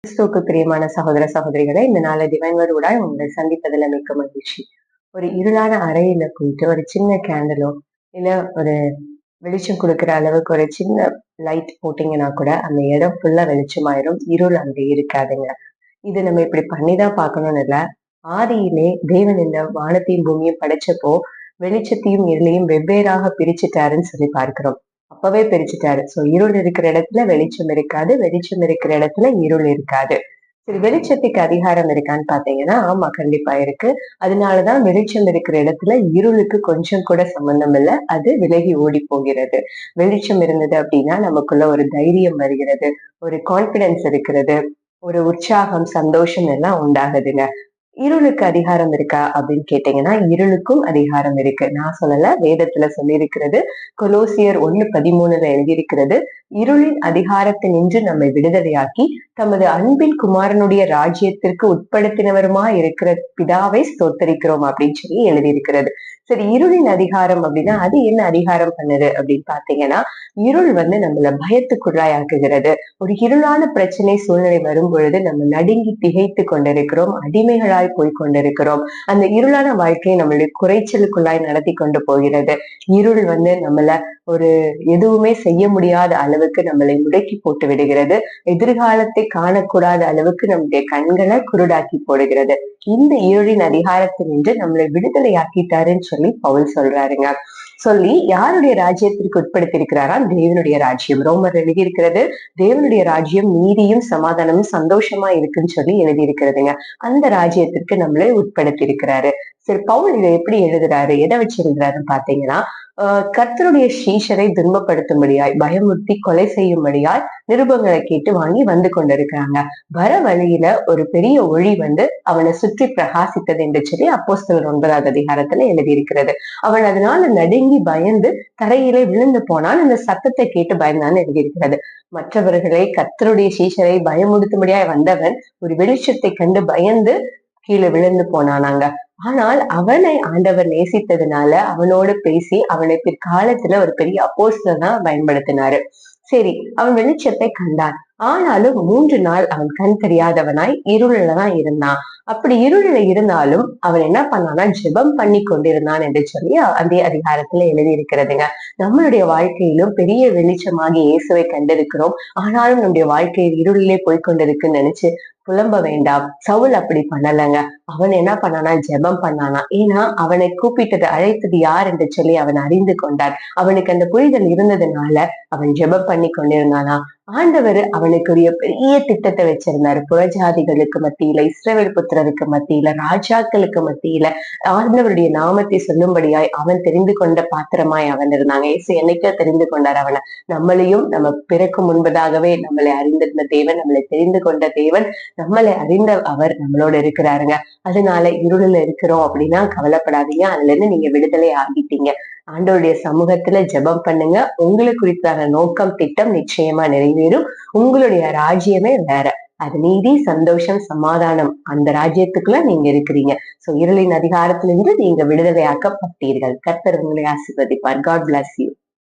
கிறிஸ்துவுக்கு பிரியமான சகோதர சகோதரிகளை, இந்த நாள டிவைன் வேர்ட் உங்களை சந்திப்பதில் மிக்க மகிழ்ச்சி. ஒரு இருளான அறையில போயிட்டு ஒரு சின்ன கேண்டலோ இல்ல ஒரு வெளிச்சம் கொடுக்குற அளவுக்கு ஒரு சின்ன லைட் போட்டீங்கன்னா கூட அந்த இடம் ஃபுல்லா வெளிச்சமாயிரும். இருள் அங்க இருக்காதுங்க. இது நம்ம இப்படி பண்ணிதான் பார்க்கணும்னு இல்ல. ஆதியிலே தேவன் இந்த வானத்தையும் பூமியும் படைச்சப்போ வெளிச்சத்தையும் இருளையும் வெவ்வேறாக பிரிச்சுட்டாருன்னு சொல்லி பார்க்கிறோம். அப்பவே பிரிச்சுட்டாரு. சோ இருள் இருக்கிற இடத்துல வெளிச்சம் இருக்காது, வெளிச்சம் இருக்கிற இடத்துல இருள் இருக்காது. சரி, வெளிச்சத்துக்கு அதிகாரம் இருக்கான்னு பாத்தீங்கன்னா ஆமா, கண்டிப்பா இருக்கு. அதனாலதான் வெளிச்சம் இருக்கிற இடத்துல இருளுக்கு கொஞ்சம் கூட சம்பந்தம் இல்ல, அது விலகி ஓடி போகிறது. வெளிச்சம் இருந்தது அப்படின்னா நமக்குள்ள ஒரு தைரியம் வருகிறது, ஒரு கான்பிடன்ஸ் இருக்கிறது, ஒரு உற்சாகம் சந்தோஷம் எல்லாம் உண்டாகுதுங்க. இருளுக்கு அதிகாரம் இருக்கா அப்படின்னு கேட்டீங்கன்னா இருளுக்கும் அதிகாரம் இருக்கு. நான் சொல்லல, வேதத்துல சொல்லியிருக்கிறது. கொலோசியர் 1:13 எழுதியிருக்கிறது. இருளின் அதிகாரத்தினின்று நம்மை விடுதலையாக்கி தமது அன்பின் குமாரனுடைய ராஜ்யத்திற்கு உட்படுத்தினவருமா இருக்கிற பிதாவை ஸ்தோத்தரிக்கிறோம் அப்படின்னு சொல்லி எழுதியிருக்கிறது. சரி, இருளின் அதிகாரம் அப்படின்னா அது என்ன அதிகாரம் பண்ணுது அப்படின்னு பாத்தீங்கன்னா, இருள் நம்மள பயத்துக்குள்ளாயாக்குகிறது. ஒரு இருளான பிரச்சனை சூழ்நிலை வரும் பொழுது நம்ம நடுங்கி திகைத்து கொண்டிருக்கிறோம், அடிமைகளாய் போய் கொண்டிருக்கிறோம். அந்த இருளான வாழ்க்கையை நம்மளுடைய குறைச்சலுக்குள்ளாய் நடத்தி கொண்டு போகிறது. இருள் நம்மள ஒரு எதுவுமே செய்ய முடியாத அளவுக்கு நம்மளை முடக்கி போட்டு விடுகிறது. எதிர்காலத்தை காணக்கூடாத அளவுக்கு நம்முடைய கண்களை குருடாக்கி போடுகிறது. இந்த இருளின் அதிகாரத்தினின்று நம்மளை விடுதலையாக்கிட்டாருன்னு சொல்லி பவுல் சொல்றாருங்க. சொல்லி யாருடைய ராஜ்யத்திற்கு உட்படுத்தி இருக்கிறாராம்? தேவனுடைய ராஜ்யம். ரோமர் எழுதி இருக்கிறது, தேவனுடைய ராஜ்யம் நீதியும் சமாதானமும் சந்தோஷமா இருக்குன்னு சொல்லி எழுதி இருக்கிறதுங்க. அந்த ராஜ்யத்திற்கு நம்மளை உட்படுத்தி இருக்கிறாரு. சரி, பவுல் இதை எப்படி எழுதுறாரு, எதை வச்சு எழுதுறாருன்னு பாத்தீங்கன்னா, கர்த்தருடைய சீஷரை துன்பப்படுத்தும்படியாய், பயமுறுத்தி கொலை செய்யும்படியாய் நிருபங்களை கேட்டு வாங்கி வந்து கொண்டிருக்கிறாங்க. வர வழியில ஒரு பெரிய ஒளி அவனை சுற்றி பிரகாசித்தது என்று சொல்லி அப்போஸ்தலர் 9வது அதிகாரத்துல எழுதியிருக்கிறது. அவன் அதனால நடுங்கி பயந்து தரையிலே விழுந்து போனான். அந்த சத்தத்தை கேட்டு பயந்தான்னு எழுதியிருக்கிறது. மற்றவர்களை, கர்த்தருடைய சீஷரை பயமுறுத்தும்படியாய் வந்தவன் ஒரு வெளிச்சத்தை கண்டு பயந்து கீழே விழுந்து போனானாங்க. ஆனால் அவனை ஆண்டவர் நேசித்ததுனால அவனோடு பேசி அவனை பிற்காலத்துல ஒரு பெரிய அப்போஸ்தலனா பயன்படுத்தினாரு. சரி, அவன் வெளிச்சத்தை கண்டான். ஆனாலும் 3 நாள் அவன் கண் தெரியாதவனாய் இருளில தான் இருந்தான். அப்படி இருளில இருந்தாலும் அவன் என்ன பண்ணான்னா ஜெபம் பண்ணி கொண்டிருந்தான் என்று சொல்லி அதே அதிகாரத்துல எழுதி இருக்கிறதுங்க. நம்மளுடைய வாழ்க்கையிலும் பெரிய வெளிச்சமாகி இயேசுவை கண்டிருக்கிறோம். ஆனாலும் நம்முடைய வாழ்க்கையில் இருளிலே போய்கொண்டிருக்குன்னு நினைச்சு புலம்ப வேண்டாம். சவுல் அப்படி பண்ணலங்க. அவன் என்ன பண்ணானா ஜெபம் பண்ணானா. ஏன்னா அவனை கூப்பிட்டது, அழைத்தது யார் என்று சொல்லி அவன் அறிந்து கொண்டான். அவனுக்கு அந்த புரிதல் இருந்ததுனால அவன் ஜெபம் பண்ணி கொண்டிருந்தானா. ஆண்டவர் அவனுக்குரிய பெரிய திட்டத்தை வச்சிருந்தாரு. புறஜாதிகளுக்கு மத்தியில, இஸ்ரவேல் புத்திரருக்கு மத்தியில, ராஜாக்களுக்கு மத்தியில ஆண்டவருடைய நாமத்தை சொல்லும்படியாய் அவன் தெரிந்து கொண்ட பாத்திரமாய் அவன் இருந்தாங்க. இயேசு என்னைக்கோ தெரிந்து கொண்டார் அவனை. நம்மளையும் நம்ம பிறக்கும் முன்பதாகவே நம்மளை அறிந்திருந்த தேவன், நம்மளை தெரிந்து கொண்ட தேவன், நம்மளை அறிந்த அவர் நம்மளோட இருக்கிறாருங்க. அதனால இருளில் இருக்கிறோம் அப்படின்னா கவலைப்படாதீங்க. அதுல இருந்து நீங்க விடுதலை ஆகிட்டீங்க. ஆண்டவருடைய சமூகத்துல ஜெபம் பண்ணுங்க. உங்களுக்கு குறித்தான நோக்கம், திட்டம் நிச்சயமா நிறைவேறும். உங்களுடைய ராஜ்யமே வேற. அது நீதி, சந்தோஷம், சமாதானம். அந்த ராஜ்யத்துக்குள்ள நீங்க இருக்கிறீங்க. சோ இருளின் அதிகாரத்திலிருந்து நீங்க விடுதலையாக்கப்பட்டீர்கள். கர்த்தர் உங்களை ஆசீர்வதிப்பார். God bless you.